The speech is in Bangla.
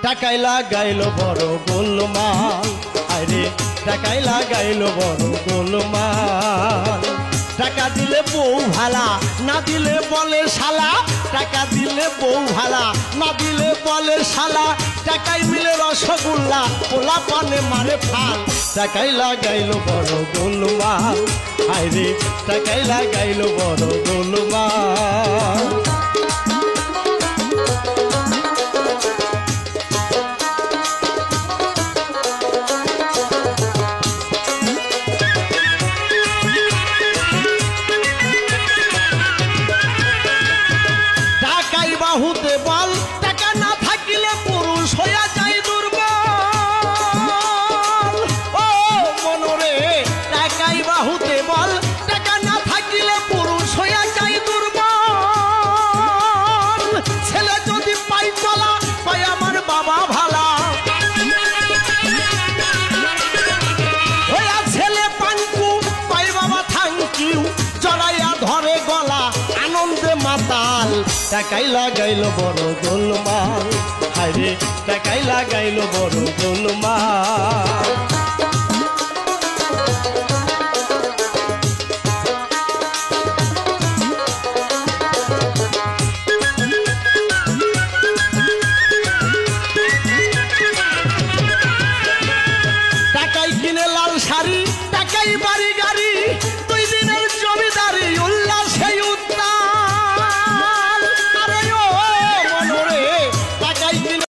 টাকায় লাগাইলো বড় গোলমাল, আরে টাকায় লাগাইলো বড় গোলমাল। টাকা দিলে বউ ভালা, না দিলে বলে শালা, টাকা দিলে বউ ভালা, না দিলে বলে শালা। টাকায় মিলে রসগোল্লা, পোলা পানে মারে ফাল। টাকায় লাগাইলো বড় গোলমাল, আরে টাকায় লাগাইলো বড় গোলমাল। বাহুতে বল, টাকা না থাকিলে পুরুষ হইয়া যায় দুর্বল। ও মনরে টাকাই বাহুতে বল, টাকা না থাকিলে পুরুষ হইয়া যায় দুর্বল। ছেলে যদি পাই চলা, পাই আমার বাবা ভালা, হইয়া ছেলে পাঙ্কু, পাই বাবা থ্যাংক ইউ। জড়াইয়া ধরে গলা, আনন্দে মাতাল। টাকাই লাগাইলো বড় গোলমাল, হায়রে টাকাই লাগাইলো বড় গোলমাল। টাকাই কিনে লাল শাড়ি, টাকাই বাড়ি গাড়ি,